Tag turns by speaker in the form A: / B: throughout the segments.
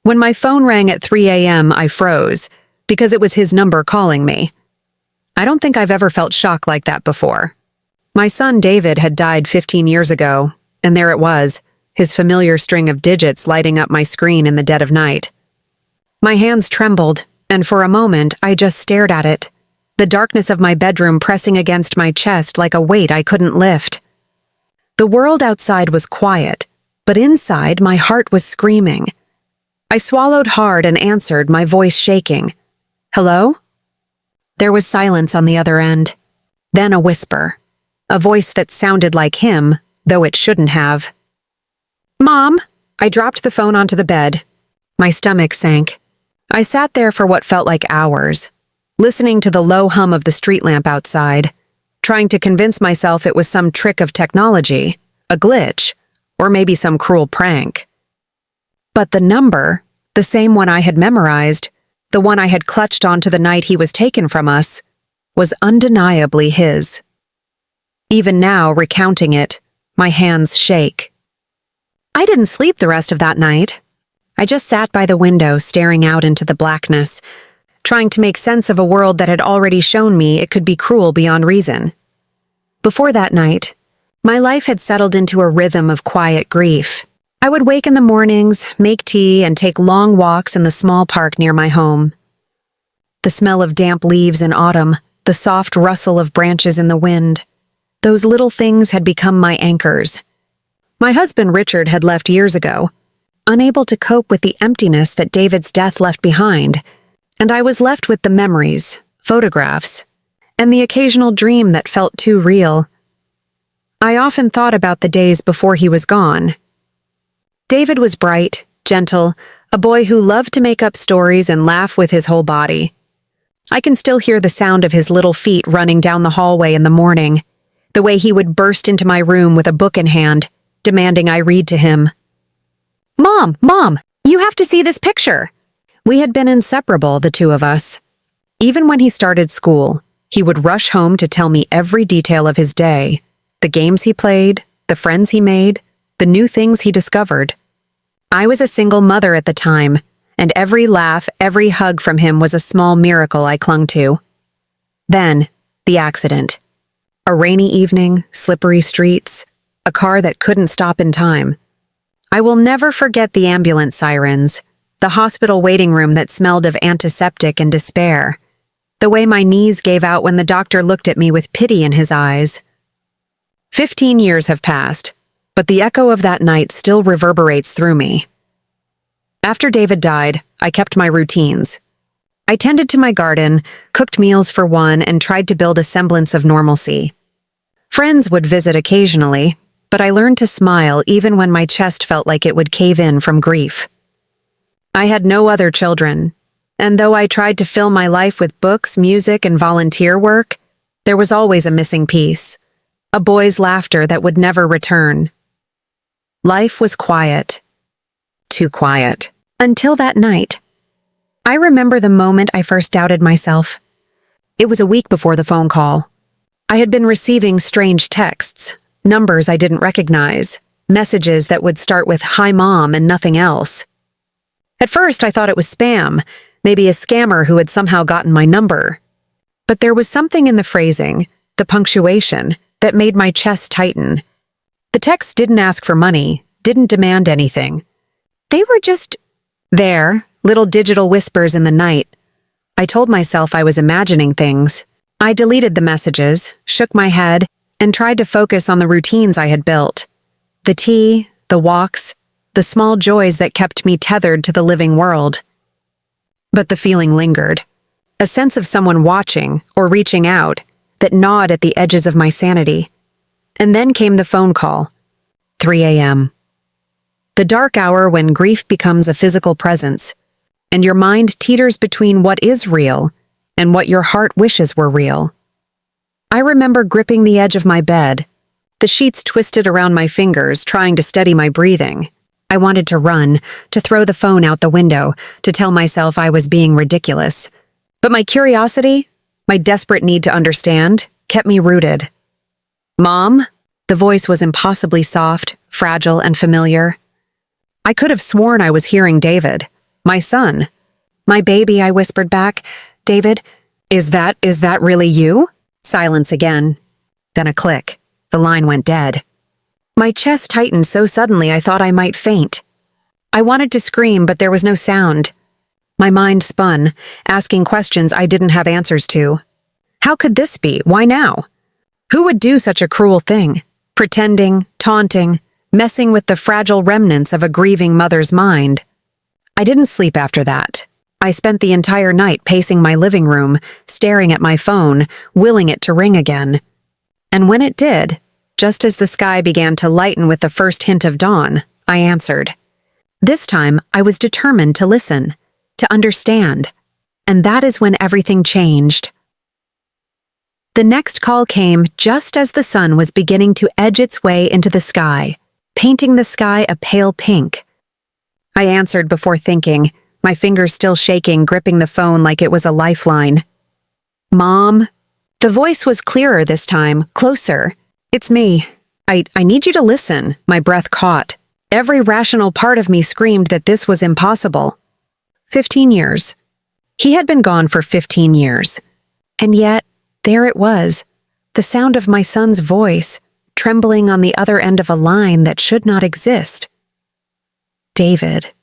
A: When my phone rang at 3 a.m., I froze, because it was his number calling me. I don't think I've ever felt shock like that before. My son David had died 15 years ago, and there it was, his familiar string of digits lighting up my screen in the dead of night. My hands trembled, and for a moment I just stared at it, the darkness of my bedroom pressing against my chest like a weight I couldn't lift. The world outside was quiet, but inside my heart was screaming. I swallowed hard and answered, my voice shaking. "Hello?" There was silence on the other end. Then a whisper, a voice that sounded like him, though it shouldn't have. "Mom!" I dropped the phone onto the bed. My stomach sank. I sat there for what felt like hours, listening to the low hum of the street lamp outside, trying to convince myself it was some trick of technology, a glitch, or maybe some cruel prank. But the number, the same one I had memorized, the one I had clutched onto the night he was taken from us, was undeniably his. Even now, recounting it, my hands shake. I didn't sleep the rest of that night. I just sat by the window staring out into the blackness, trying to make sense of a world that had already shown me it could be cruel beyond reason. Before that night, my life had settled into a rhythm of quiet grief. I would wake in the mornings, make tea, and take long walks in the small park near my home. The smell of damp leaves in autumn, the soft rustle of branches in the wind, those little things had become my anchors. My husband Richard had left years ago, unable to cope with the emptiness that David's death left behind, and I was left with the memories, photographs, and the occasional dream that felt too real. I often thought about the days before he was gone. David was bright, gentle, a boy who loved to make up stories and laugh with his whole body. I can still hear the sound of his little feet running down the hallway in the morning, the way he would burst into my room with a book in hand, demanding I read to him. Mom, you have to see this picture." We had been inseparable, the two of us. Even when he started school, he would rush home to tell me every detail of his day, the games he played, the friends he made, the new things he discovered. I was a single mother at the time, and every laugh, every hug from him was a small miracle I clung to. Then, the accident. A rainy evening, slippery streets, a car that couldn't stop in time. I will never forget the ambulance sirens, the hospital waiting room that smelled of antiseptic and despair, the way my knees gave out when the doctor looked at me with pity in his eyes. 15 years have passed, but the echo of that night still reverberates through me. After David died, I kept my routines. I tended to my garden, cooked meals for one, and tried to build a semblance of normalcy. Friends would visit occasionally, but I learned to smile even when my chest felt like it would cave in from grief. I had no other children, and though I tried to fill my life with books, music, and volunteer work, there was always a missing piece, a boy's laughter that would never return. Life was quiet. Too quiet. Until that night. I remember the moment I first doubted myself. It was a week before the phone call. I had been receiving strange texts, numbers I didn't recognize, messages that would start with "Hi Mom" and nothing else. At first I thought it was spam, maybe a scammer who had somehow gotten my number. But there was something in the phrasing, the punctuation, that made my chest tighten. The texts didn't ask for money, didn't demand anything. They were just there, little digital whispers in the night. I told myself I was imagining things. I deleted the messages, shook my head, and tried to focus on the routines I had built. The tea, the walks, the small joys that kept me tethered to the living world. But the feeling lingered. A sense of someone watching or reaching out that gnawed at the edges of my sanity. And then came the phone call. 3 a.m. The dark hour when grief becomes a physical presence, and your mind teeters between what is real and what your heart wishes were real. I remember gripping the edge of my bed, the sheets twisted around my fingers, trying to steady my breathing. I wanted to run, to throw the phone out the window, to tell myself I was being ridiculous. But my curiosity, my desperate need to understand, kept me rooted. "Mom?" The voice was impossibly soft, fragile, and familiar. I could have sworn I was hearing David. My son. My baby, I whispered back. David, is that really you? Silence again. Then a click. The line went dead. My chest tightened so suddenly I thought I might faint. I wanted to scream, but there was no sound. My mind spun, asking questions I didn't have answers to. How could this be? Why now? Who would do such a cruel thing? Pretending, taunting, messing with the fragile remnants of a grieving mother's mind. I didn't sleep after that. I spent the entire night pacing my living room, staring at my phone, willing it to ring again. And when it did, just as the sky began to lighten with the first hint of dawn, I answered. This time, I was determined to listen, to understand. And that is when everything changed. The next call came just as the sun was beginning to edge its way into the sky, painting the sky a pale pink. I answered before thinking, my fingers still shaking, gripping the phone like it was a lifeline. Mom? The voice was clearer this time, closer. It's me. I need you to listen. My breath caught. Every rational part of me screamed that this was impossible. 15 years. He had been gone for 15 years. And yet, there it was, the sound of my son's voice, trembling on the other end of a line that should not exist. David.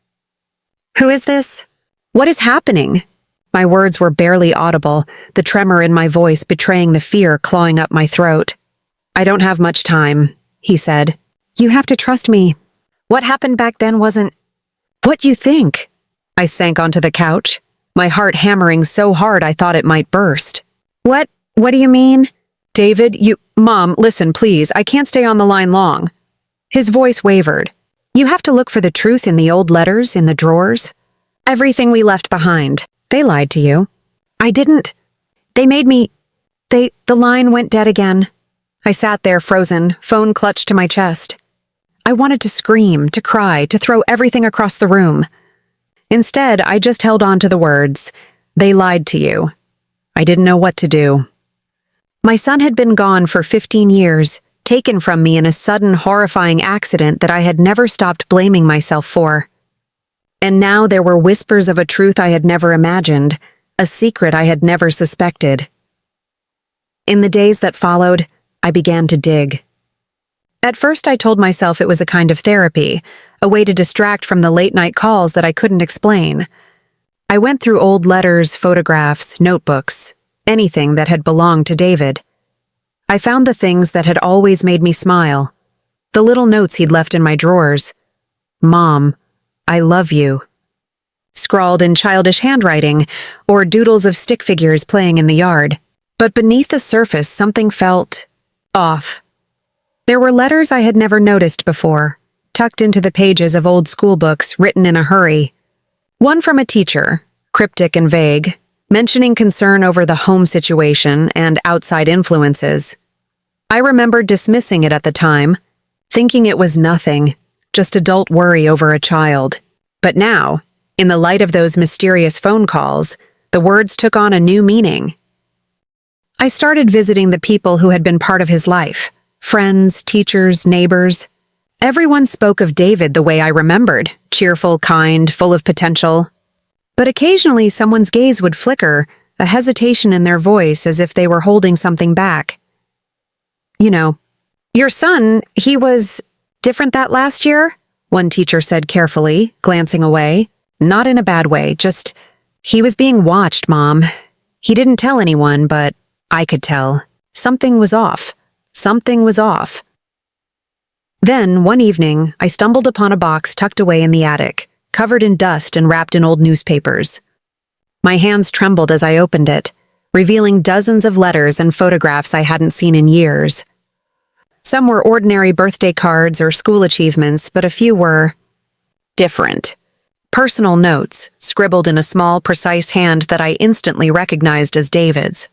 A: Who is this? What is happening? My words were barely audible, the tremor in my voice betraying the fear clawing up my throat. I don't have much time, he said. You have to trust me. What happened back then wasn't what you think. I sank onto the couch, my heart hammering so hard I thought it might burst. What do you mean? David, Mom, listen, please, I can't stay on the line long. His voice wavered. You have to look for the truth in the old letters, in the drawers. Everything we left behind. They lied to you. I didn't. They made me. The line went dead again. I sat there frozen, phone clutched to my chest. I wanted to scream, to cry, to throw everything across the room. Instead, I just held on to the words. They lied to you. I didn't know what to do. My son had been gone for 15 years, taken from me in a sudden, horrifying accident that I had never stopped blaming myself for. And now there were whispers of a truth I had never imagined, a secret I had never suspected. In the days that followed, I began to dig. At first, I told myself it was a kind of therapy, a way to distract from the late-night calls that I couldn't explain. I went through old letters, photographs, notebooks, anything that had belonged to David. I found the things that had always made me smile, the little notes he'd left in my drawers. Mom, I love you. Scrawled in childish handwriting, or doodles of stick figures playing in the yard. But beneath the surface, something felt off. There were letters I had never noticed before, tucked into the pages of old school books written in a hurry. One from a teacher, cryptic and vague, mentioning concern over the home situation and outside influences. I remembered dismissing it at the time, thinking it was nothing, just adult worry over a child. But now, in the light of those mysterious phone calls, the words took on a new meaning. I started visiting the people who had been part of his life, friends, teachers, neighbors. Everyone spoke of David the way I remembered, cheerful, kind, full of potential. But occasionally someone's gaze would flicker, a hesitation in their voice as if they were holding something back. You know, your son, he was different that last year? One teacher said carefully, glancing away. Not in a bad way, just, he was being watched, Mom. He didn't tell anyone, but I could tell. Something was off. Something was off. Then, one evening, I stumbled upon a box tucked away in the attic, covered in dust and wrapped in old newspapers. My hands trembled as I opened it, revealing dozens of letters and photographs I hadn't seen in years. Some were ordinary birthday cards or school achievements, but a few were different. Personal notes, scribbled in a small, precise hand that I instantly recognized as David's.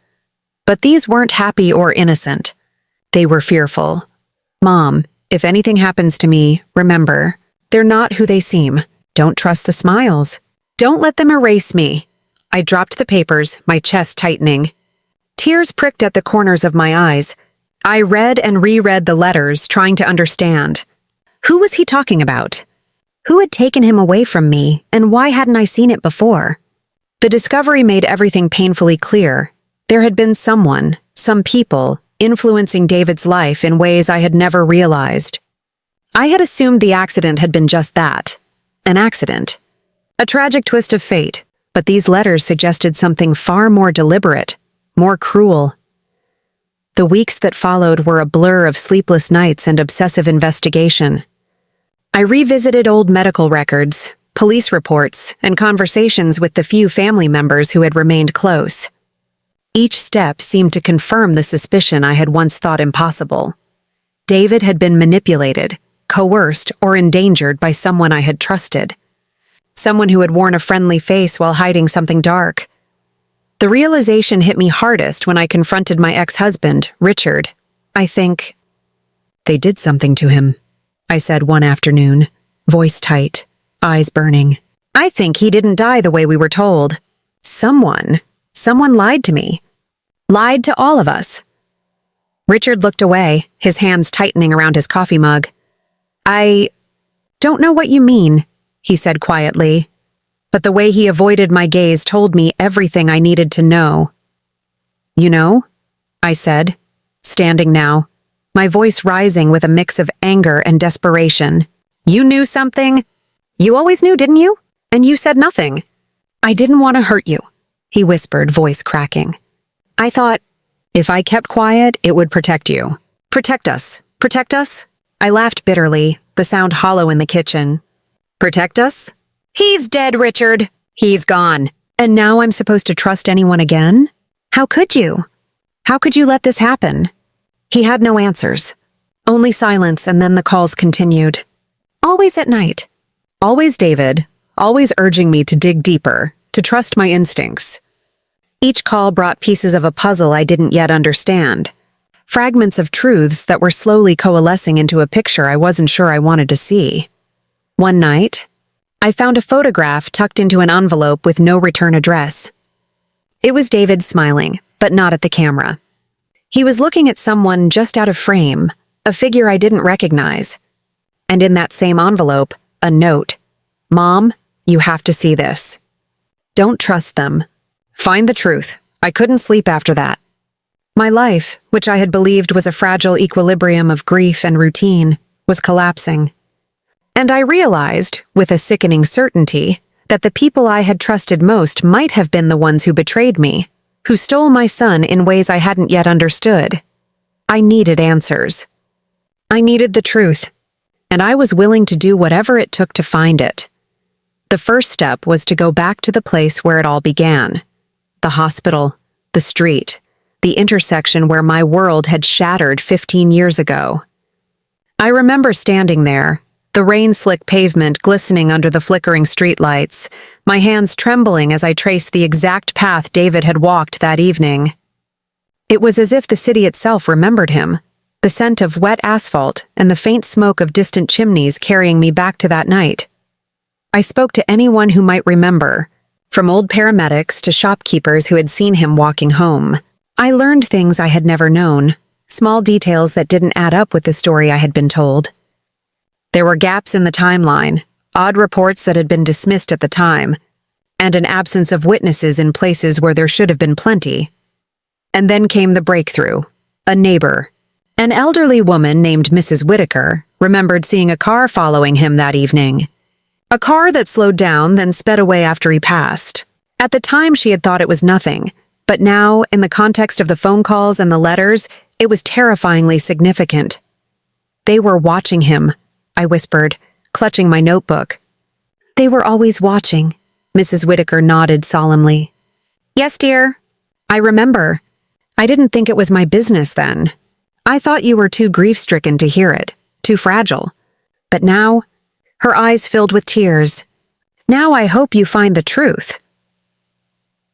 A: But these weren't happy or innocent. They were fearful. Mom, if anything happens to me, remember, they're not who they seem. Don't trust the smiles. Don't let them erase me. I dropped the papers, my chest tightening. Tears pricked at the corners of my eyes. I read and reread the letters, trying to understand. Who was he talking about? Who had taken him away from me, and why hadn't I seen it before? The discovery made everything painfully clear. There had been someone, some people, influencing David's life in ways I had never realized. I had assumed the accident had been just that, an accident. A tragic twist of fate, but these letters suggested something far more deliberate, more cruel. The weeks that followed were a blur of sleepless nights and obsessive investigation. I revisited old medical records, police reports, and conversations with the few family members who had remained close. Each step seemed to confirm the suspicion I had once thought impossible. David had been manipulated, coerced, or endangered by someone I had trusted. Someone who had worn a friendly face while hiding something dark. The realization hit me hardest when I confronted my ex-husband, Richard. I think they did something to him, I said one afternoon, voice tight, eyes burning. I think he didn't die the way we were told. Someone lied to me. Lied to all of us. Richard looked away, his hands tightening around his coffee mug. I don't know what you mean, he said quietly, but the way he avoided my gaze told me everything I needed to know. You know, I said, standing now, my voice rising with a mix of anger and desperation. You knew something? You always knew, didn't you? And you said nothing. I didn't want to hurt you, he whispered, voice cracking. I thought, if I kept quiet, it would protect you. Protect us. Protect us? I laughed bitterly, the sound hollow in the kitchen. Protect us? He's dead, Richard. He's gone. And now I'm supposed to trust anyone again? How could you? How could you let this happen? He had no answers. Only silence, and then the calls continued. Always at night. Always David, always urging me to dig deeper, to trust my instincts. Each call brought pieces of a puzzle I didn't yet understand. Fragments of truths that were slowly coalescing into a picture I wasn't sure I wanted to see. One night, I found a photograph tucked into an envelope with no return address. It was David smiling, but not at the camera. He was looking at someone just out of frame, a figure I didn't recognize. And in that same envelope, a note. Mom, you have to see this. Don't trust them. Find the truth. I couldn't sleep after that. My life, which I had believed was a fragile equilibrium of grief and routine, was collapsing. And I realized, with a sickening certainty, that the people I had trusted most might have been the ones who betrayed me, who stole my son in ways I hadn't yet understood. I needed answers. I needed the truth, and I was willing to do whatever it took to find it. The first step was to go back to the place where it all began. The hospital, the street, the intersection where my world had shattered 15 years ago. I remember standing there, the rain-slick pavement glistening under the flickering streetlights, my hands trembling as I traced the exact path David had walked that evening. It was as if the city itself remembered him, the scent of wet asphalt and the faint smoke of distant chimneys carrying me back to that night. I spoke to anyone who might remember, from old paramedics to shopkeepers who had seen him walking home. I learned things I had never known, small details that didn't add up with the story I had been told. There were gaps in the timeline, odd reports that had been dismissed at the time, and an absence of witnesses in places where there should have been plenty. And then came the breakthrough. A neighbor, an elderly woman named Mrs. Whitaker, remembered seeing a car following him that evening. A car that slowed down, then sped away after he passed. At the time, she had thought it was nothing, but now, in the context of the phone calls and the letters, it was terrifyingly significant. They were watching him, I whispered, clutching my notebook. They were always watching, Mrs. Whitaker nodded solemnly. Yes, dear. I remember. I didn't think it was my business then. I thought you were too grief-stricken to hear it, too fragile. But now, her eyes filled with tears. Now I hope you find the truth.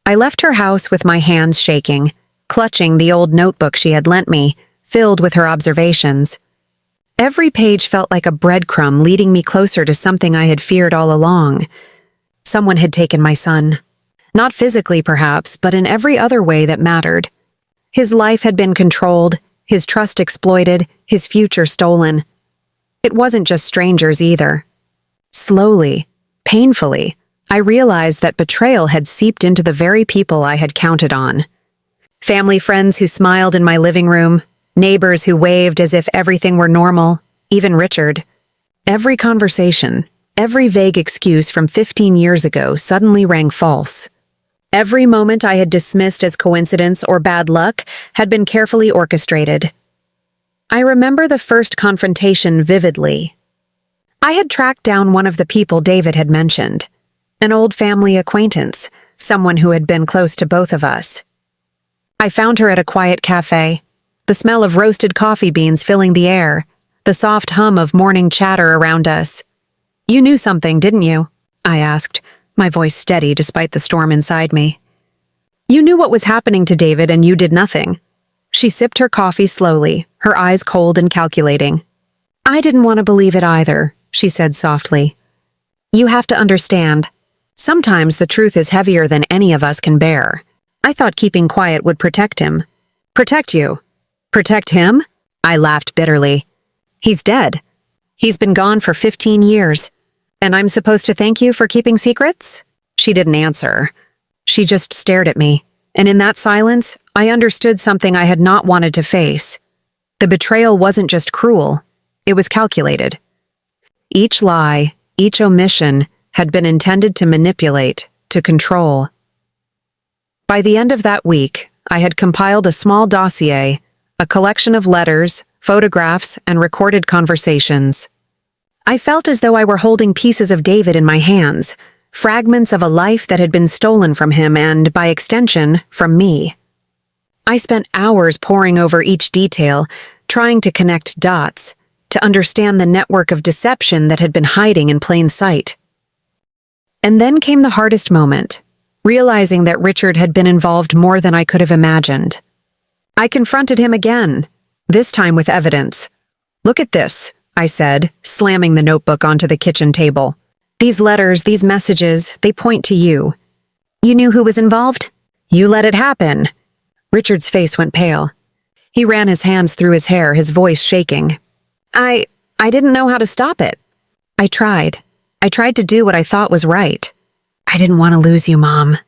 A: I left her house with my hands shaking, clutching the old notebook she had lent me, filled with her observations. Every page felt like a breadcrumb leading me closer to something I had feared all along. Someone had taken my son. Not physically, perhaps, but in every other way that mattered. His life had been controlled, his trust exploited, his future stolen. It wasn't just strangers either. Slowly, painfully, I realized that betrayal had seeped into the very people I had counted on. Family friends who smiled in my living room, neighbors who waved as if everything were normal, even Richard. Every conversation, every vague excuse from 15 years ago suddenly rang false. Every moment I had dismissed as coincidence or bad luck had been carefully orchestrated. I remember the first confrontation vividly. I had tracked down one of the people David had mentioned, an old family acquaintance, someone who had been close to both of us. I found her at a quiet cafe, the smell of roasted coffee beans filling the air, the soft hum of morning chatter around us. "You knew something, didn't you?" I asked, my voice steady despite the storm inside me. "You knew what was happening to David and you did nothing." She sipped her coffee slowly, her eyes cold and calculating. "I didn't want to believe it either," she said softly. "You have to understand. Sometimes the truth is heavier than any of us can bear. I thought keeping quiet would protect him." "Protect you? Protect him?" I laughed bitterly. "He's dead. He's been gone for 15 years. And I'm supposed to thank you for keeping secrets?" She didn't answer. She just stared at me, and in that silence, I understood something I had not wanted to face. The betrayal wasn't just cruel, it was calculated. Each lie, each omission, had been intended to manipulate, to control. By the end of that week, I had compiled a small dossier, a collection of letters, photographs, and recorded conversations. I felt as though I were holding pieces of David in my hands, fragments of a life that had been stolen from him and, by extension, from me. I spent hours poring over each detail, trying to connect dots, to understand the network of deception that had been hiding in plain sight. And then came the hardest moment, realizing that Richard had been involved more than I could have imagined. I confronted him again, this time with evidence. "Look at this," I said, slamming the notebook onto the kitchen table. "These letters, these messages, they point to you. You knew who was involved? You let it happen." Richard's face went pale. He ran his hands through his hair, his voice shaking. I didn't know how to stop it. I tried. I tried to do what I thought was right. I didn't want to lose you, Mom.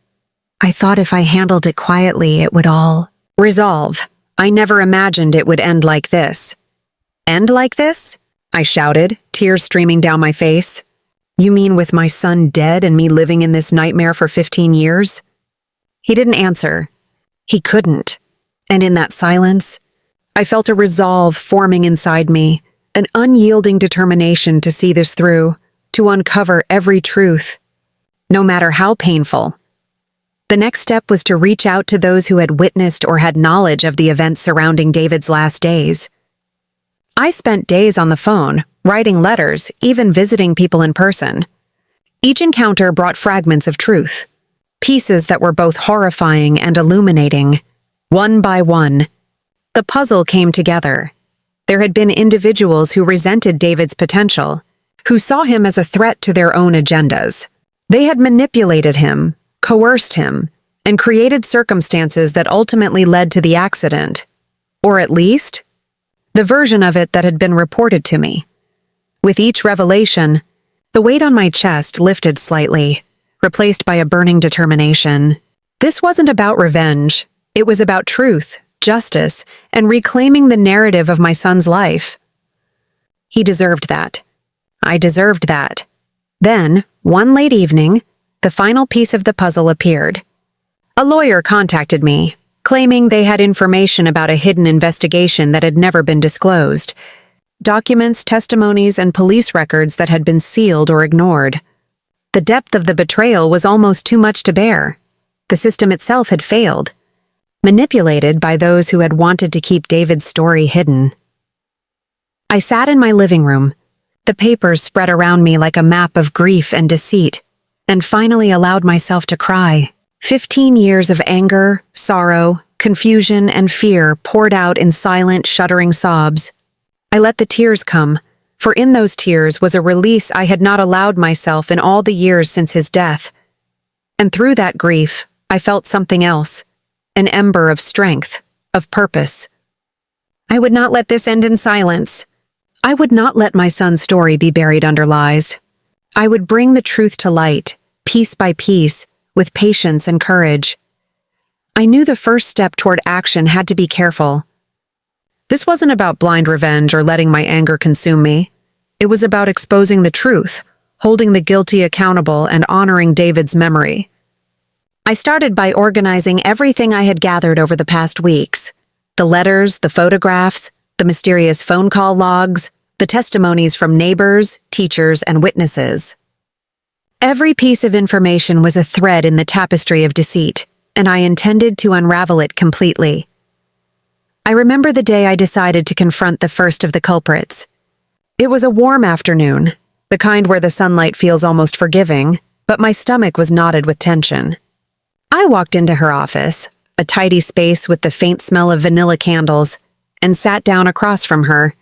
A: I thought if I handled it quietly, it would all resolve. I never imagined it would end like this." "End like this?" I shouted, tears streaming down my face. "You mean with my son dead and me living in this nightmare for 15 years? He didn't answer. He couldn't. And in that silence, I felt a resolve forming inside me, an unyielding determination to see this through, to uncover every truth, no matter how painful. The next step was to reach out to those who had witnessed or had knowledge of the events surrounding David's last days. I spent days on the phone, writing letters, even visiting people in person. Each encounter brought fragments of truth, pieces that were both horrifying and illuminating. One by one, the puzzle came together. There had been individuals who resented David's potential, who saw him as a threat to their own agendas. They had manipulated him, coerced him, and created circumstances that ultimately led to the accident. Or at least, the version of it that had been reported to me. With each revelation, the weight on my chest lifted slightly, replaced by a burning determination. This wasn't about revenge. It was about truth, justice, and reclaiming the narrative of my son's life. He deserved that. I deserved that. Then, one late evening, the final piece of the puzzle appeared. A lawyer contacted me, claiming they had information about a hidden investigation that had never been disclosed. Documents, testimonies, and police records that had been sealed or ignored. The depth of the betrayal was almost too much to bear. The system itself had failed, manipulated by those who had wanted to keep David's story hidden. I sat in my living room, the papers spread around me like a map of grief and deceit, and finally allowed myself to cry. 15 years of anger, sorrow, confusion, and fear poured out in silent, shuddering sobs. I let the tears come, for in those tears was a release I had not allowed myself in all the years since his death. And through that grief, I felt something else, an ember of strength, of purpose. I would not let this end in silence. I would not let my son's story be buried under lies. I would bring the truth to light, piece by piece, with patience and courage. I knew the first step toward action had to be careful. This wasn't about blind revenge or letting my anger consume me. It was about exposing the truth, holding the guilty accountable, and honoring David's memory. I started by organizing everything I had gathered over the past weeks. The letters, the photographs, the mysterious phone call logs, the testimonies from neighbors, teachers, and witnesses. Every piece of information was a thread in the tapestry of deceit, and I intended to unravel it completely. I remember the day I decided to confront the first of the culprits. It was a warm afternoon, the kind where the sunlight feels almost forgiving, but my stomach was knotted with tension. I walked into her office, a tidy space with the faint smell of vanilla candles, and sat down across from her.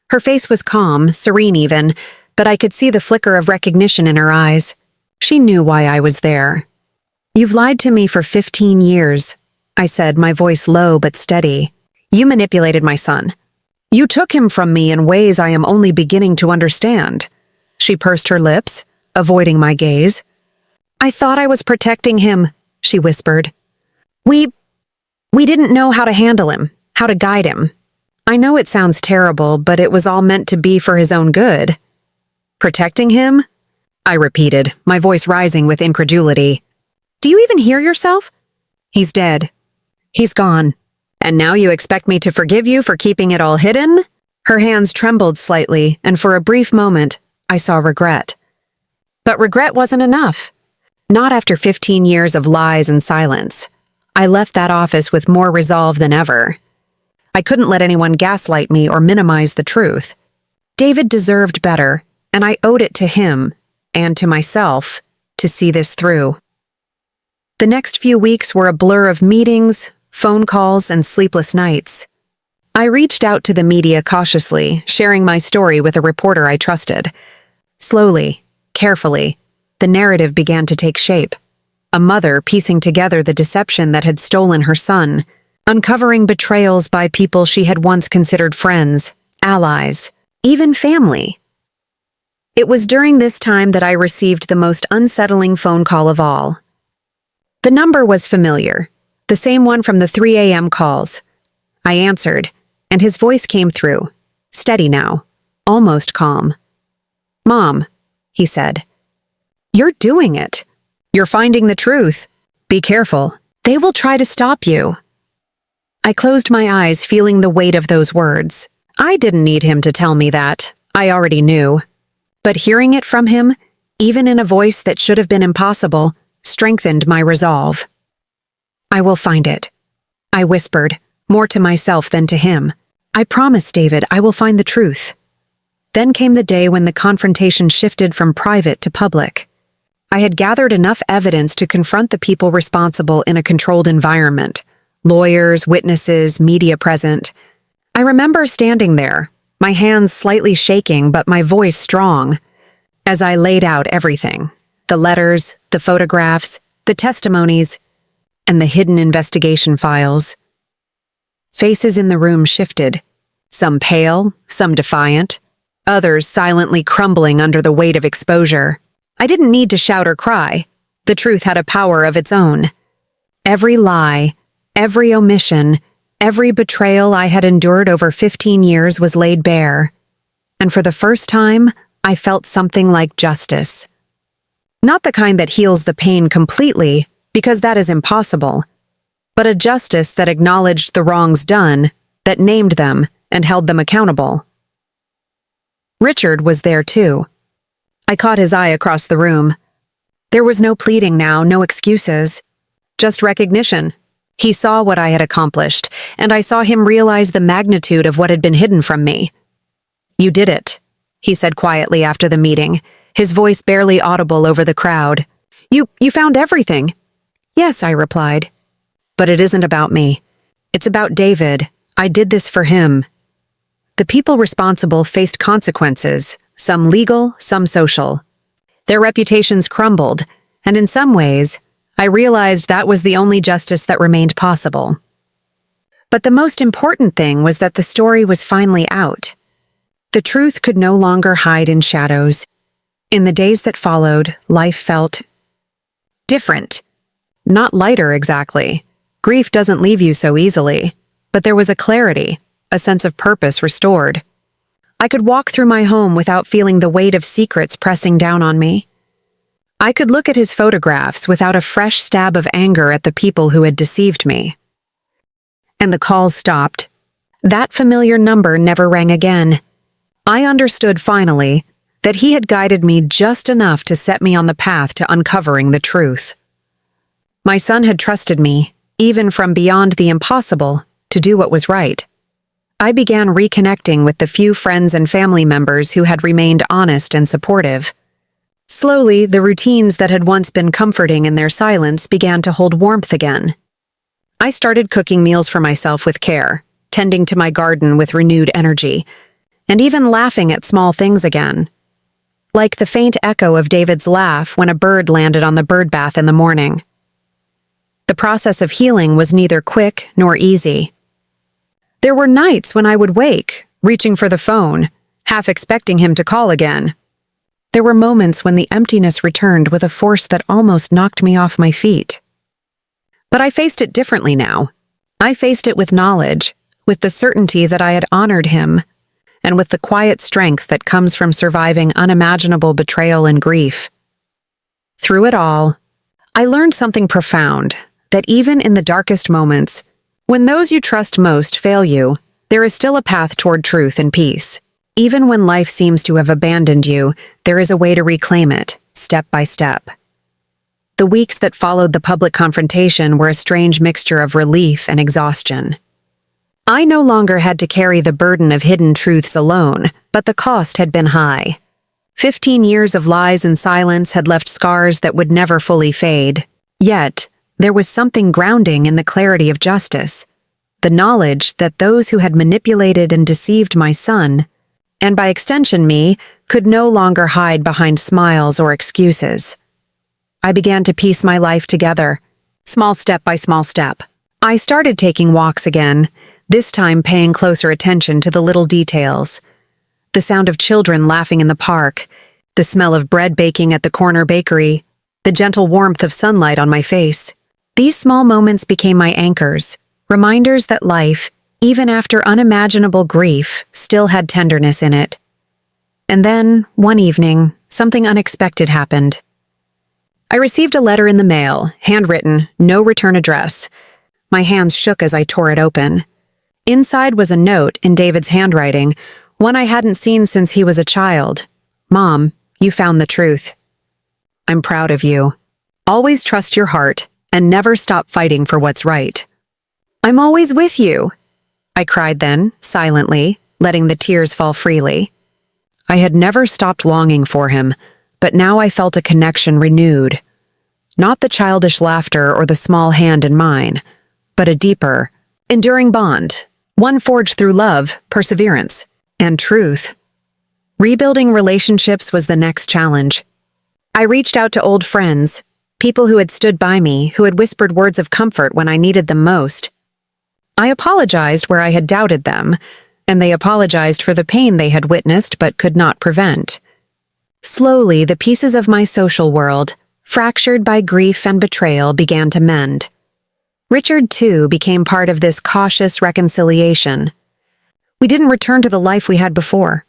A: Her face was calm, serene even, but I could see the flicker of recognition in her eyes. She knew why I was there. "You've lied to me for 15 years, I said, my voice low but steady. "You manipulated my son. You took him from me in ways I am only beginning to understand." She pursed her lips, avoiding my gaze. "I thought I was protecting him," she whispered. We didn't know how to handle him, how to guide him. I know it sounds terrible, but it was all meant to be for his own good." "Protecting him?" I repeated, my voice rising with incredulity. "Do you even hear yourself? He's dead. He's gone. And now you expect me to forgive you for keeping it all hidden?" Her hands trembled slightly, and for a brief moment, I saw regret. But regret wasn't enough. Not after 15 years of lies and silence. I left that office with more resolve than ever. I couldn't let anyone gaslight me or minimize the truth. David deserved better, and I owed it to him, and to myself, to see this through. The next few weeks were a blur of meetings, phone calls, and sleepless nights. I reached out to the media cautiously, sharing my story with a reporter I trusted. Slowly, carefully, the narrative began to take shape. A mother piecing together the deception that had stolen her son, uncovering betrayals by people she had once considered friends, allies, even family. It was during this time that I received the most unsettling phone call of all. The number was familiar, the same one from the 3 a.m. calls. I answered, and his voice came through, steady now, almost calm. "Mom," he said, "you're doing it. You're finding the truth. Be careful. They will try to stop you." I closed my eyes, feeling the weight of those words. I didn't need him to tell me that. I already knew. But hearing it from him, even in a voice that should have been impossible, strengthened my resolve. "I will find it," I whispered, more to myself than to him. "I promise, David, I will find the truth." Then came the day when the confrontation shifted from private to public. I had gathered enough evidence to confront the people responsible in a controlled environment. Lawyers, witnesses, media present. I remember standing there, my hands slightly shaking but my voice strong, as I laid out everything. The letters, the photographs, the testimonies, and the hidden investigation files. Faces in the room shifted, some pale, some defiant, others silently crumbling under the weight of exposure. I didn't need to shout or cry. The truth had a power of its own. Every lie, every omission, every betrayal I had endured over 15 years was laid bare. And for the first time, I felt something like justice. Not the kind that heals the pain completely, because that is impossible, but a justice that acknowledged the wrongs done, that named them, and held them accountable. Richard was there too. I caught his eye across the room. There was no pleading now, no excuses. Just recognition. He saw what I had accomplished, and I saw him realize the magnitude of what had been hidden from me. "You did it," he said quietly after the meeting, his voice barely audible over the crowd. You found everything." "Yes," I replied. "But it isn't about me. It's about David. I did this for him." The people responsible faced consequences, some legal, some social. Their reputations crumbled, and in some ways, I realized that was the only justice that remained possible. But the most important thing was that the story was finally out. The truth could no longer hide in shadows. In the days that followed, life felt different. Not lighter exactly. Grief doesn't leave you so easily, but there was a clarity, a sense of purpose restored. I could walk through my home without feeling the weight of secrets pressing down on me. I could look at his photographs without a fresh stab of anger at the people who had deceived me. And the calls stopped. That familiar number never rang again. I understood finally that he had guided me just enough to set me on the path to uncovering the truth. My son had trusted me, even from beyond the impossible, to do what was right. I began reconnecting with the few friends and family members who had remained honest and supportive. Slowly, the routines that had once been comforting in their silence began to hold warmth again. I started cooking meals for myself with care, tending to my garden with renewed energy, and even laughing at small things again. Like the faint echo of David's laugh when a bird landed on the bird bath in the morning. The process of healing was neither quick nor easy. There were nights when I would wake, reaching for the phone, half expecting him to call again. There were moments when the emptiness returned with a force that almost knocked me off my feet. But I faced it differently now. I faced it with knowledge, with the certainty that I had honored him, and with the quiet strength that comes from surviving unimaginable betrayal and grief. Through it all, I learned something profound, that even in the darkest moments, when those you trust most fail you, there is still a path toward truth and peace. Even when life seems to have abandoned you, there is a way to reclaim it, step by step. The weeks that followed the public confrontation were a strange mixture of relief and exhaustion. I no longer had to carry the burden of hidden truths alone, but the cost had been high. 15 years of lies and silence had left scars that would never fully fade. Yet, there was something grounding in the clarity of justice, the knowledge that those who had manipulated and deceived my son, and by extension me, could no longer hide behind smiles or excuses. I began to piece my life together, small step by small step. I started taking walks again, this time paying closer attention to the little details. The sound of children laughing in the park, the smell of bread baking at the corner bakery, the gentle warmth of sunlight on my face. These small moments became my anchors, reminders that life, even after unimaginable grief, still had tenderness in it. And then, one evening, something unexpected happened. I received a letter in the mail, handwritten, no return address. My hands shook as I tore it open. Inside was a note in David's handwriting, one I hadn't seen since he was a child. Mom, you found the truth. I'm proud of you. Always trust your heart and never stop fighting for what's right. I'm always with you, I cried then, silently, letting the tears fall freely. I had never stopped longing for him, but now I felt a connection renewed. Not the childish laughter or the small hand in mine, but a deeper, enduring bond, one forged through love, perseverance, and truth. Rebuilding relationships was the next challenge. I reached out to old friends, people who had stood by me, who had whispered words of comfort when I needed them most. I apologized where I had doubted them, and they apologized for the pain they had witnessed but could not prevent. Slowly, the pieces of my social world, fractured by grief and betrayal, began to mend. Richard, too, became part of this cautious reconciliation. We didn't return to the life we had before.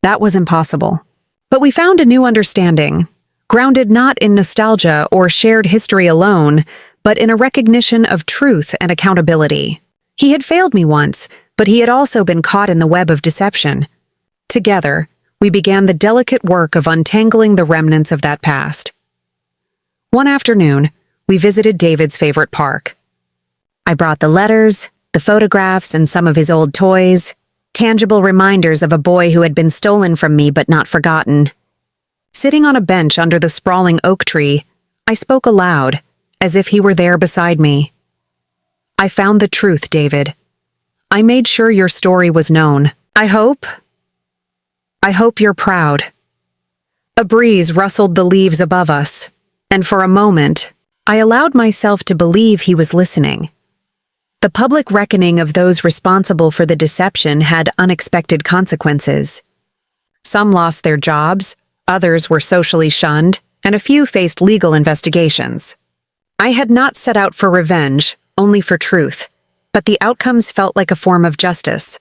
A: That was impossible. But we found a new understanding, grounded not in nostalgia or shared history alone, but in a recognition of truth and accountability. He had failed me once, but he had also been caught in the web of deception. Together, we began the delicate work of untangling the remnants of that past. One afternoon, we visited David's favorite park. I brought the letters, the photographs, and some of his old toys, tangible reminders of a boy who had been stolen from me but not forgotten. Sitting on a bench under the sprawling oak tree, I spoke aloud, as if he were there beside me. I found the truth, David. I made sure your story was known. I hope you're proud. A breeze rustled the leaves above us, and for a moment, I allowed myself to believe he was listening. The public reckoning of those responsible for the deception had unexpected consequences. Some lost their jobs, Others were socially shunned, and a few faced legal investigations. I had not set out for revenge, only for truth, but the outcomes felt like a form of justice.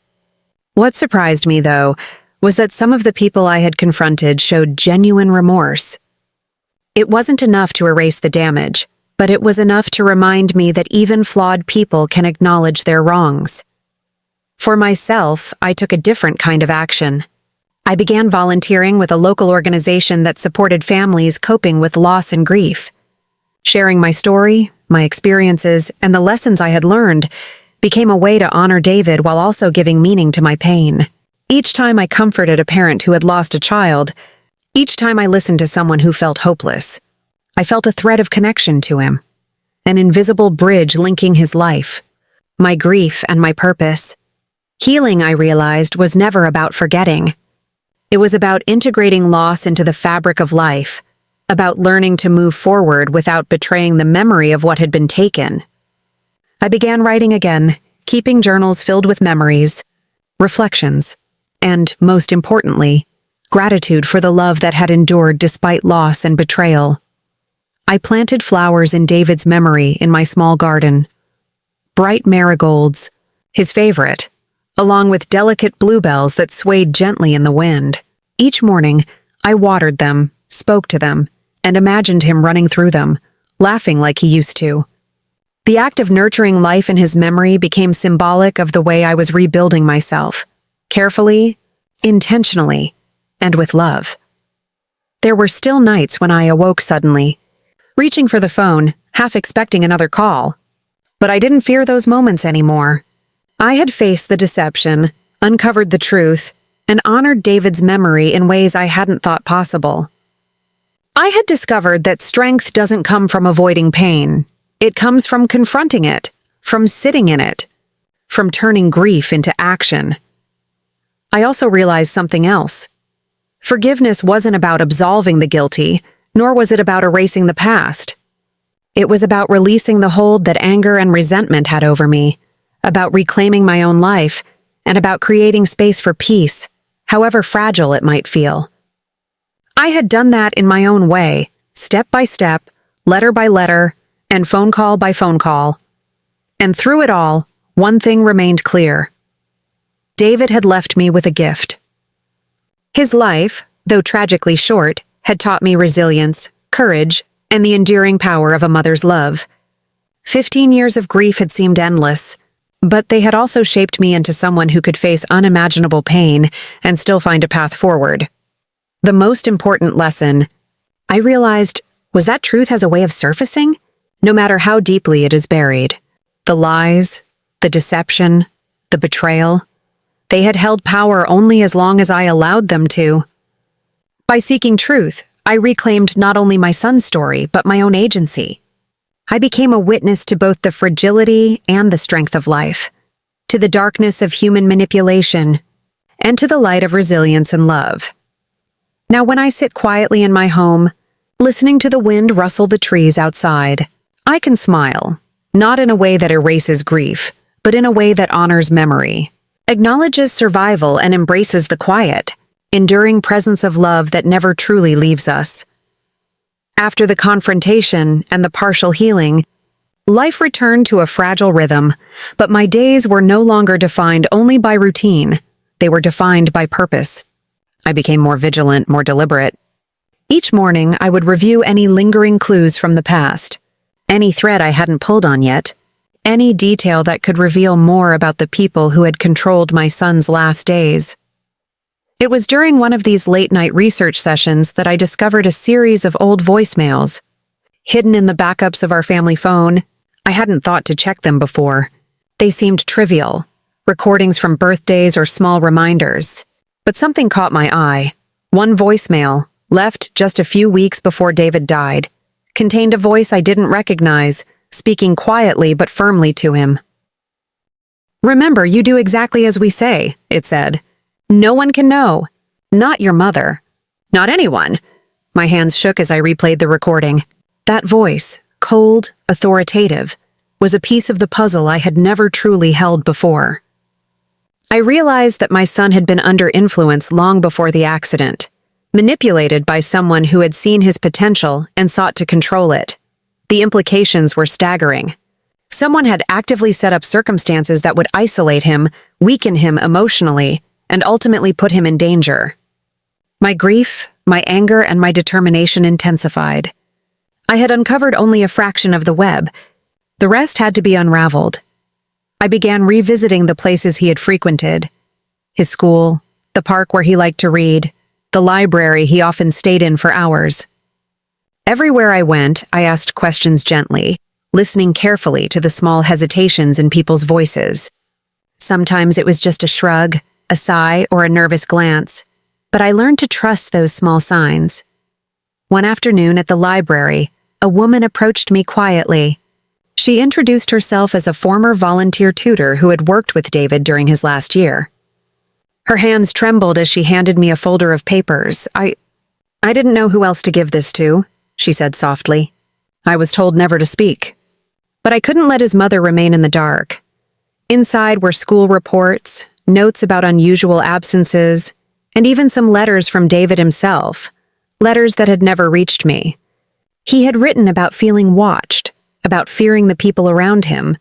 A: What surprised me, though, was that some of the people I had confronted showed genuine remorse. It wasn't enough to erase the damage, but it was enough to remind me that even flawed people can acknowledge their wrongs. For myself, I took a different kind of action. I began volunteering with a local organization that supported families coping with loss and grief. Sharing my story, my experiences, and the lessons I had learned became a way to honor David while also giving meaning to my pain. Each time I comforted a parent who had lost a child, each time I listened to someone who felt hopeless, I felt a thread of connection to him, an invisible bridge linking his life, my grief and my purpose. Healing, I realized, was never about forgetting. It was about integrating loss into the fabric of life, about learning to move forward without betraying the memory of what had been taken. I began writing again, keeping journals filled with memories, reflections, and, most importantly, gratitude for the love that had endured despite loss and betrayal. I planted flowers in David's memory in my small garden. Bright marigolds, his favorite, along with delicate bluebells that swayed gently in the wind. Each morning, I watered them, spoke to them, and imagined him running through them, laughing like he used to. The act of nurturing life in his memory became symbolic of the way I was rebuilding myself, carefully, intentionally, and with love. There were still nights when I awoke suddenly, reaching for the phone, half expecting another call. But I didn't fear those moments anymore. I had faced the deception, uncovered the truth, and honored David's memory in ways I hadn't thought possible. I had discovered that strength doesn't come from avoiding pain. It comes from confronting it, from sitting in it, from turning grief into action. I also realized something else. Forgiveness wasn't about absolving the guilty, nor was it about erasing the past. It was about releasing the hold that anger and resentment had over me, about reclaiming my own life, and about creating space for peace, however fragile it might feel. I had done that in my own way, step by step, letter by letter, and phone call by phone call. And through it all, one thing remained clear. David had left me with a gift. His life, though tragically short, had taught me resilience, courage, and the enduring power of a mother's love. 15 years of grief had seemed endless, but they had also shaped me into someone who could face unimaginable pain and still find a path forward. The most important lesson, I realized, was that truth has a way of surfacing, no matter how deeply it is buried. The lies, the deception, the betrayal, they had held power only as long as I allowed them to. By seeking truth, I reclaimed not only my son's story, but my own agency. I became a witness to both the fragility and the strength of life, to the darkness of human manipulation, and to the light of resilience and love. Now, when I sit quietly in my home, listening to the wind rustle the trees outside, I can smile, not in a way that erases grief, but in a way that honors memory, acknowledges survival and embraces the quiet, enduring presence of love that never truly leaves us. After the confrontation and the partial healing, life returned to a fragile rhythm, but my days were no longer defined only by routine. They were defined by purpose. I became more vigilant, more deliberate. Each morning, I would review any lingering clues from the past, any thread I hadn't pulled on yet, any detail that could reveal more about the people who had controlled my son's last days. It was during one of these late-night research sessions that I discovered a series of old voicemails. Hidden in the backups of our family phone, I hadn't thought to check them before. They seemed trivial, recordings from birthdays or small reminders. But something caught my eye. One voicemail, left just a few weeks before David died, contained a voice I didn't recognize, speaking quietly but firmly to him. "Remember, you do exactly as we say," it said. "No one can know. Not your mother. Not anyone." My hands shook as I replayed the recording. That voice, cold, authoritative, was a piece of the puzzle I had never truly held before. I realized that my son had been under influence long before the accident. manipulated by someone who had seen his potential and sought to control it. The implications were staggering. Someone had actively set up circumstances that would isolate him, weaken him emotionally, and ultimately put him in danger. My grief, my anger, and my determination intensified. I had uncovered only a fraction of the web. The rest had to be unraveled. I began revisiting the places he had frequented. His school, the park where he liked to read, the library he often stayed in for hours. Everywhere I went, I asked questions gently, listening carefully to the small hesitations in people's voices. Sometimes it was just a shrug, a sigh, or a nervous glance, but I learned to trust those small signs. One afternoon at the library, a woman approached me quietly. She introduced herself as a former volunteer tutor who had worked with David during his last year. Her hands trembled as she handed me a folder of papers. I didn't know who else to give this to, she said softly. I was told never to speak. But I couldn't let his mother remain in the dark. Inside were school reports, notes about unusual absences, and even some letters from David himself, letters that had never reached me. He had written about feeling watched, about fearing the people around him,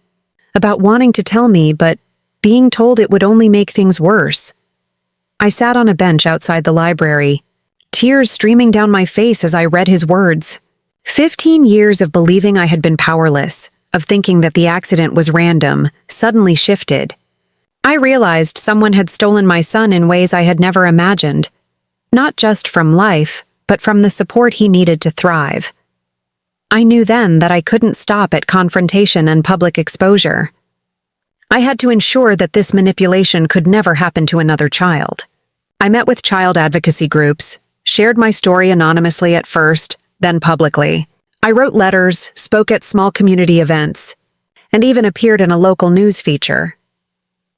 A: about wanting to tell me, but being told it would only make things worse. I sat on a bench outside the library, tears streaming down my face as I read his words. 15 years of believing I had been powerless, of thinking that the accident was random, suddenly shifted. I realized someone had stolen my son in ways I had never imagined, not just from life, but from the support he needed to thrive. I knew then that I couldn't stop at confrontation and public exposure. I had to ensure that this manipulation could never happen to another child. I met with child advocacy groups, shared my story anonymously at first, then publicly. I wrote letters, spoke at small community events, and even appeared in a local news feature.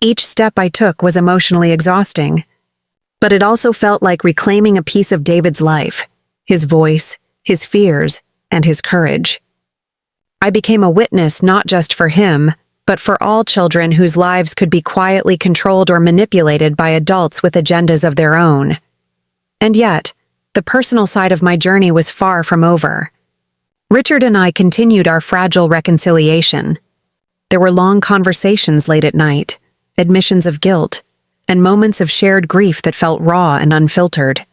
A: Each step I took was emotionally exhausting, but it also felt like reclaiming a piece of David's life, his voice, his fears, and his courage. I became a witness not just for him, but for all children whose lives could be quietly controlled or manipulated by adults with agendas of their own. And yet, the personal side of my journey was far from over. Richard and I continued our fragile reconciliation. There were long conversations late at night, admissions of guilt, and moments of shared grief that felt raw and unfiltered.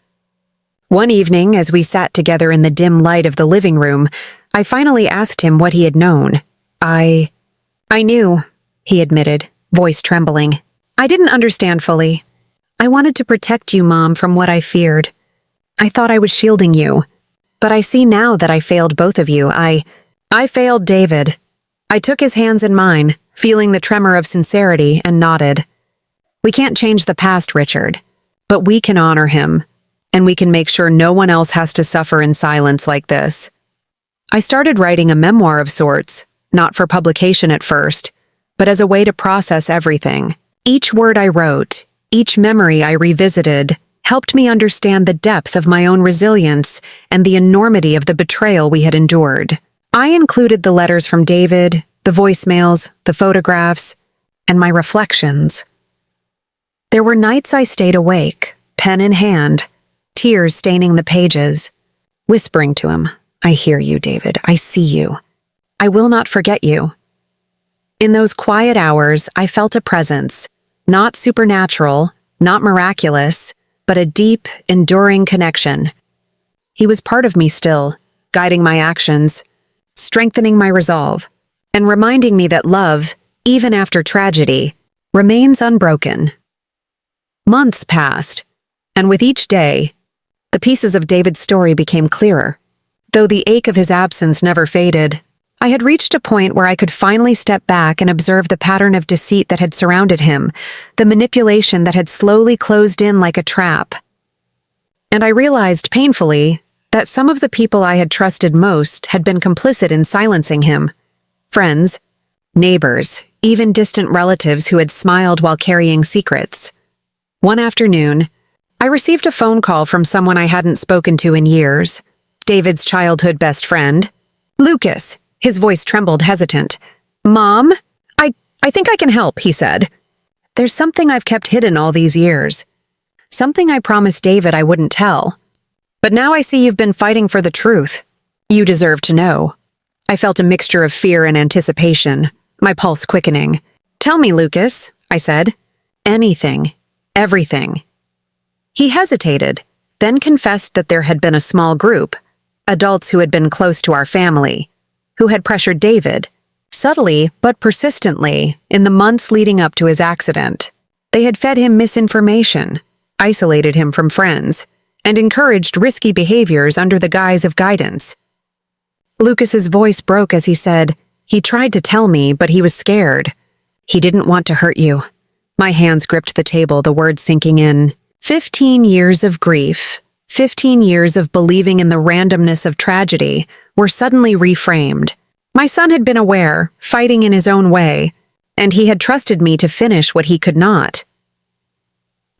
A: One evening, as we sat together in the dim light of the living room, I finally asked him what he had known. I knew, he admitted, voice trembling. I didn't understand fully. I wanted to protect you, Mom, from what I feared. I thought I was shielding you. But I see now that I failed both of you. I failed David. I took his hands in mine, feeling the tremor of sincerity, and nodded. We can't change the past, Richard, but we can honor him, and we can make sure no one else has to suffer in silence like this. I started writing a memoir of sorts, not for publication at first, but as a way to process everything. Each word I wrote, each memory I revisited, helped me understand the depth of my own resilience and the enormity of the betrayal we had endured. I included the letters from David, the voicemails, the photographs, and my reflections. There were nights I stayed awake, pen in hand, tears staining the pages, whispering to him, I hear you, David. I see you. I will not forget you. In those quiet hours, I felt a presence, not supernatural, not miraculous, but a deep, enduring connection. He was part of me still, guiding my actions, strengthening my resolve, and reminding me that love, even after tragedy, remains unbroken. Months passed, and with each day, the pieces of David's story became clearer. Though the ache of his absence never faded, I had reached a point where I could finally step back and observe the pattern of deceit that had surrounded him, the manipulation that had slowly closed in like a trap. And I realized painfully that some of the people I had trusted most had been complicit in silencing him. Friends, neighbors, even distant relatives who had smiled while carrying secrets. One afternoon, I received a phone call from someone I hadn't spoken to in years, David's childhood best friend, Lucas. His voice trembled, hesitant. Mom? I think I can help, he said. There's something I've kept hidden all these years. Something I promised David I wouldn't tell. But now I see you've been fighting for the truth. You deserve to know. I felt a mixture of fear and anticipation, my pulse quickening. Tell me, Lucas, I said. Anything. Everything. He hesitated, then confessed that there had been a small group, adults who had been close to our family, who had pressured David, subtly but persistently, in the months leading up to his accident. They had fed him misinformation, isolated him from friends, and encouraged risky behaviors under the guise of guidance. Lucas's voice broke as he said, "He tried to tell me, but he was scared. He didn't want to hurt you." My hands gripped the table, the words sinking in. 15 years of grief, 15 years of believing in the randomness of tragedy, were suddenly reframed. My son had been aware, fighting in his own way, and he had trusted me to finish what he could not.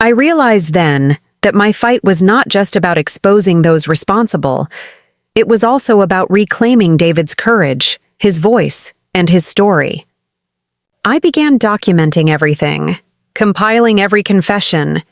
A: I realized then that my fight was not just about exposing those responsible. It was also about reclaiming David's courage, his voice, and his story. I began documenting everything, compiling every confession,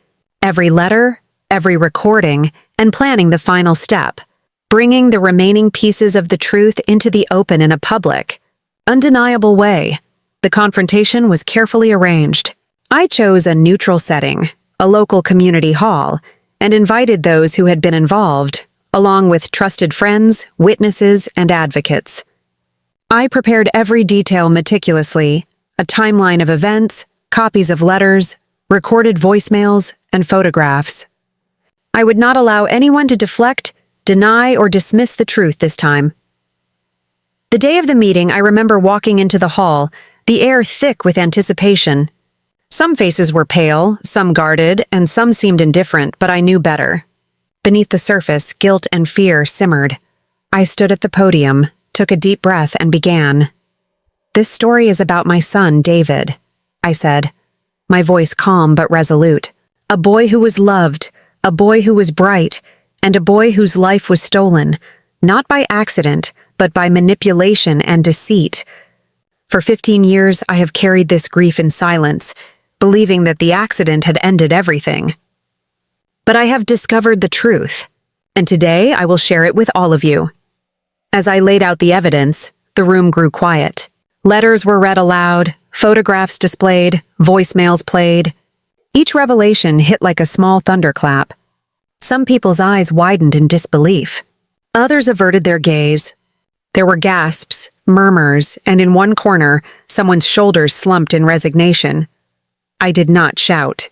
A: every letter, every recording, and planning the final step, bringing the remaining pieces of the truth into the open in a public, undeniable way. The confrontation was carefully arranged. I chose a neutral setting, a local community hall, and invited those who had been involved, along with trusted friends, witnesses, and advocates. I prepared every detail meticulously, a timeline of events, copies of letters, recorded voicemails, and photographs. I would not allow anyone to deflect, deny, or dismiss the truth this time. The day of the meeting, I remember walking into the hall, the air thick with anticipation. Some faces were pale, some guarded, and some seemed indifferent, but I knew better. Beneath the surface, guilt and fear simmered. I stood at the podium, took a deep breath, and began. "This story is about my son, David," I said, my voice calm but resolute. "A boy who was loved, a boy who was bright, and a boy whose life was stolen, not by accident, but by manipulation and deceit. For 15 years, I have carried this grief in silence, believing that the accident had ended everything. But I have discovered the truth, and today I will share it with all of you." As I laid out the evidence, the room grew quiet. Letters were read aloud, photographs displayed, voicemails played. Each revelation hit like a small thunderclap. Some people's eyes widened in disbelief. Others averted their gaze. There were gasps, murmurs, and in one corner, someone's shoulders slumped in resignation. I did not shout.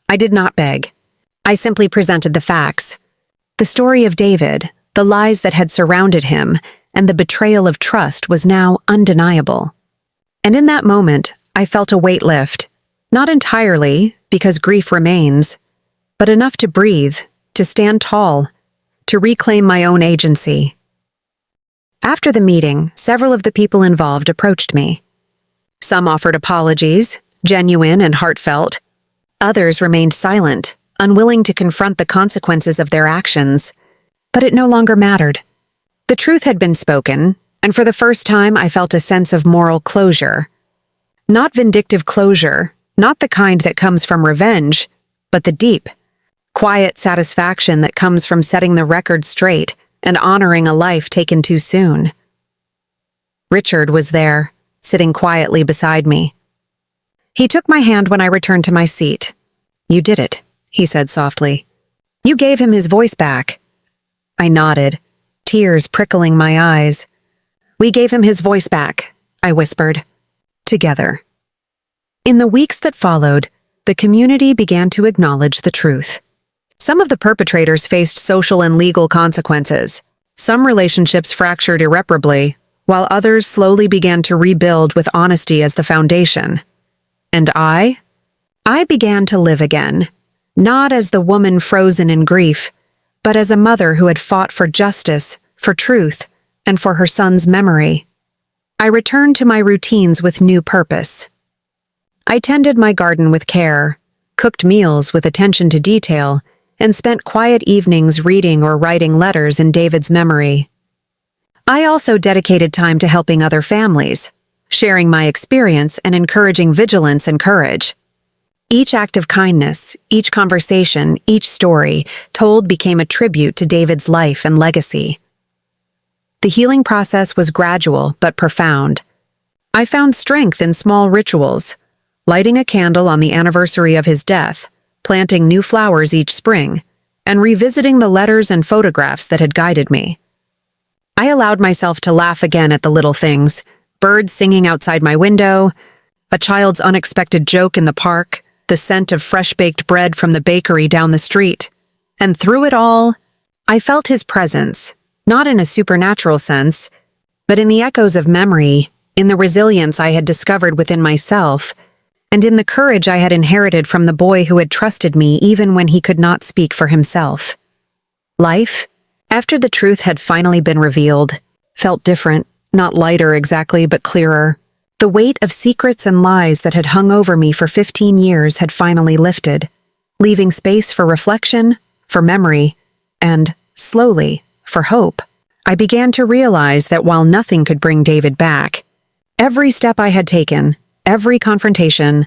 A: I did not beg. I simply presented the facts. The story of David, the lies that had surrounded him, and the betrayal of trust was now undeniable. And in that moment, I felt a weight lift. Not entirely, because grief remains, but enough to breathe, to stand tall, to reclaim my own agency. After the meeting, several of the people involved approached me. Some offered apologies, genuine and heartfelt. Others remained silent, unwilling to confront the consequences of their actions. But it no longer mattered. The truth had been spoken, and for the first time I felt a sense of moral closure. Not vindictive closure, not the kind that comes from revenge, but the deep, quiet satisfaction that comes from setting the record straight and honoring a life taken too soon. Richard was there, sitting quietly beside me. He took my hand when I returned to my seat. "You did it," he said softly. "You gave him his voice back." I nodded, tears prickling my eyes. "We gave him his voice back," I whispered. "Together." In the weeks that followed, the community began to acknowledge the truth. Some of the perpetrators faced social and legal consequences. Some relationships fractured irreparably, while others slowly began to rebuild with honesty as the foundation. And I began to live again, not as the woman frozen in grief, but as a mother who had fought for justice, for truth, and for her son's memory. I returned to my routines with new purpose. I tended my garden with care, cooked meals with attention to detail, and spent quiet evenings reading or writing letters in David's memory. I also dedicated time to helping other families, sharing my experience and encouraging vigilance and courage. Each act of kindness, each conversation, each story told became a tribute to David's life and legacy. The healing process was gradual but profound. I found strength in small rituals, lighting a candle on the anniversary of his death, planting new flowers each spring, and revisiting the letters and photographs that had guided me. I allowed myself to laugh again at the little things, birds singing outside my window, a child's unexpected joke in the park, the scent of fresh-baked bread from the bakery down the street. And through it all, I felt his presence, not in a supernatural sense, but in the echoes of memory, in the resilience I had discovered within myself, and in the courage I had inherited from the boy who had trusted me even when he could not speak for himself. Life, after the truth had finally been revealed, felt different, not lighter exactly, but clearer. The weight of secrets and lies that had hung over me for 15 years had finally lifted, leaving space for reflection, for memory, and, slowly, for hope. I began to realize that while nothing could bring David back, every step I had taken, every confrontation,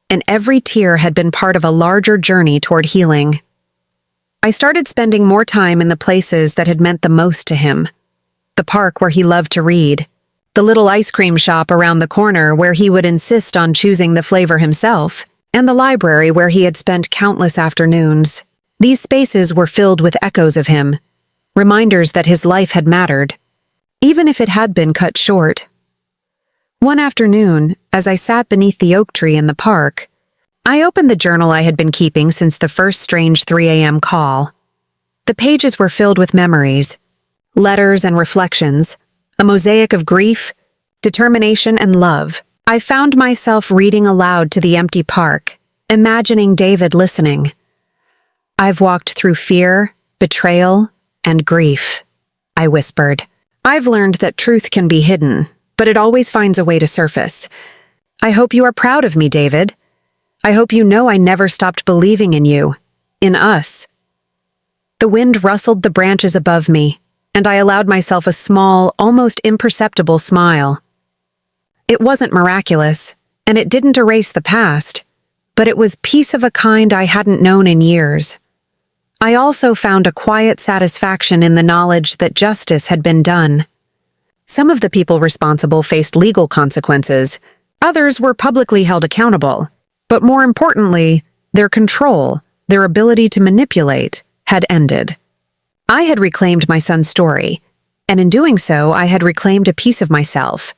A: and every tear had been part of a larger journey toward healing. I started spending more time in the places that had meant the most to him. The park where he loved to read, the little ice cream shop around the corner where he would insist on choosing the flavor himself, and the library where he had spent countless afternoons. These spaces were filled with echoes of him, reminders that his life had mattered, even if it had been cut short. One afternoon, as I sat beneath the oak tree in the park, I opened the journal I had been keeping since the first strange 3 a.m. call. The pages were filled with memories, letters and reflections, a mosaic of grief, determination, and love. I found myself reading aloud to the empty park, imagining David listening. "I've walked through fear, betrayal, and grief," I whispered. "I've learned that truth can be hidden, but it always finds a way to surface. I hope you are proud of me, David. I hope you know I never stopped believing in you, in us." The wind rustled the branches above me, and I allowed myself a small, almost imperceptible smile. It wasn't miraculous, and it didn't erase the past, but it was peace of a kind I hadn't known in years. I also found a quiet satisfaction in the knowledge that justice had been done. Some of the people responsible faced legal consequences, others were publicly held accountable, but more importantly, their control, their ability to manipulate, had ended. I had reclaimed my son's story, and in doing so, I had reclaimed a piece of myself.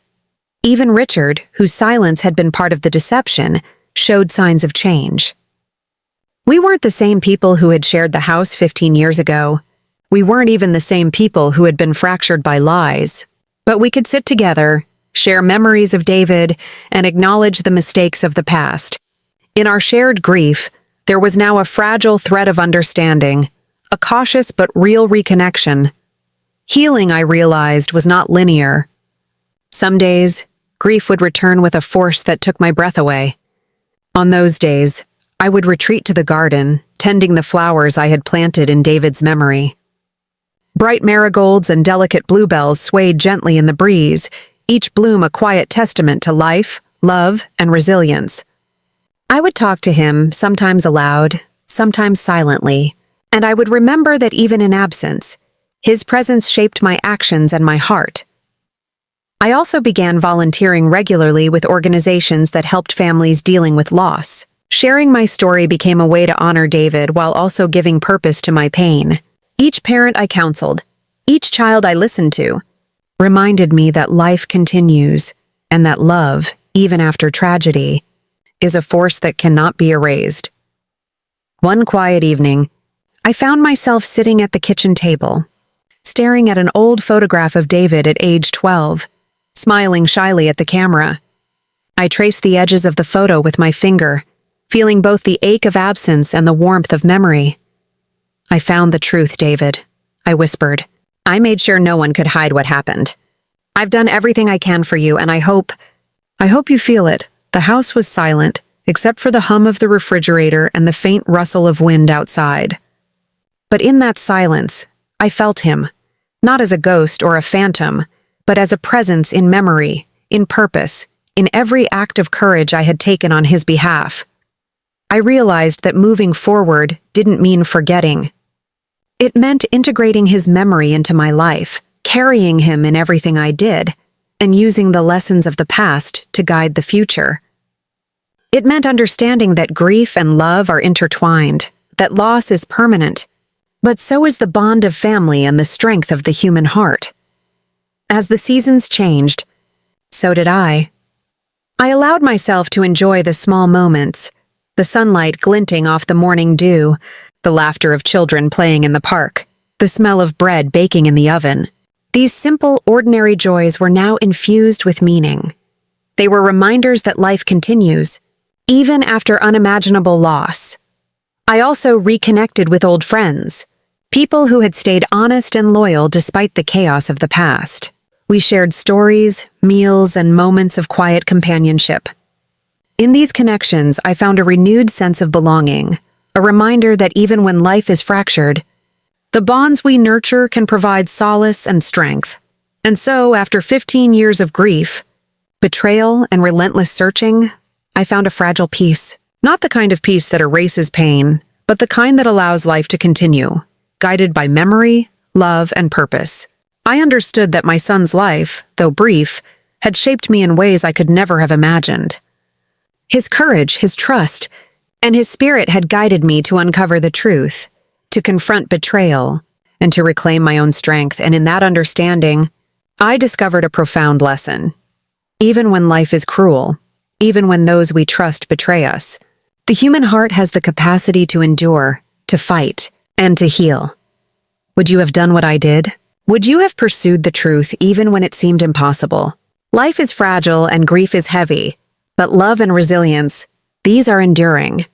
A: Even Richard, whose silence had been part of the deception, showed signs of change. We weren't the same people who had shared the house 15 years ago. We weren't even the same people who had been fractured by lies. But we could sit together, share memories of David, and acknowledge the mistakes of the past. In our shared grief, there was now a fragile thread of understanding, a cautious but real reconnection. Healing, I realized, was not linear. Some days, grief would return with a force that took my breath away. On those days, I would retreat to the garden, tending the flowers I had planted in David's memory. Bright marigolds and delicate bluebells swayed gently in the breeze, each bloom a quiet testament to life, love, and resilience. I would talk to him, sometimes aloud, sometimes silently, and I would remember that even in absence, his presence shaped my actions and my heart. I also began volunteering regularly with organizations that helped families dealing with loss. Sharing my story became a way to honor David while also giving purpose to my pain. Each parent I counseled, each child I listened to, reminded me that life continues and that love, even after tragedy, is a force that cannot be erased. One quiet evening, I found myself sitting at the kitchen table, staring at an old photograph of David at age 12, smiling shyly at the camera. I traced the edges of the photo with my finger, feeling both the ache of absence and the warmth of memory. "I found the truth, David," I whispered. "I made sure no one could hide what happened. I've done everything I can for you, and I hope you feel it." The house was silent, except for the hum of the refrigerator and the faint rustle of wind outside. But in that silence, I felt him, not as a ghost or a phantom, but as a presence in memory, in purpose, in every act of courage I had taken on his behalf. I realized that moving forward didn't mean forgetting. It meant integrating his memory into my life, carrying him in everything I did, and using the lessons of the past to guide the future. It meant understanding that grief and love are intertwined, that loss is permanent, but so is the bond of family and the strength of the human heart. As the seasons changed, so did I. I allowed myself to enjoy the small moments, the sunlight glinting off the morning dew, the laughter of children playing in the park, the smell of bread baking in the oven. These simple, ordinary joys were now infused with meaning. They were reminders that life continues, even after unimaginable loss. I also reconnected with old friends, people who had stayed honest and loyal despite the chaos of the past. We shared stories, meals, and moments of quiet companionship. In these connections, I found a renewed sense of belonging, a reminder that even when life is fractured, the bonds we nurture can provide solace and strength. And so, after 15 years of grief, betrayal, and relentless searching, I found a fragile peace. Not the kind of peace that erases pain, but the kind that allows life to continue, guided by memory, love, and purpose. I understood that my son's life, though brief, had shaped me in ways I could never have imagined. His courage, his trust, and his spirit had guided me to uncover the truth, to confront betrayal, and to reclaim my own strength, and in that understanding, I discovered a profound lesson. Even when life is cruel, even when those we trust betray us, the human heart has the capacity to endure, to fight, and to heal. Would you have done what I did? Would you have pursued the truth even when it seemed impossible? Life is fragile and grief is heavy, but love and resilience, these are enduring.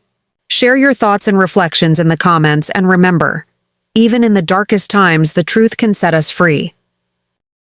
A: Share your thoughts and reflections in the comments, and remember, even in the darkest times, the truth can set us free.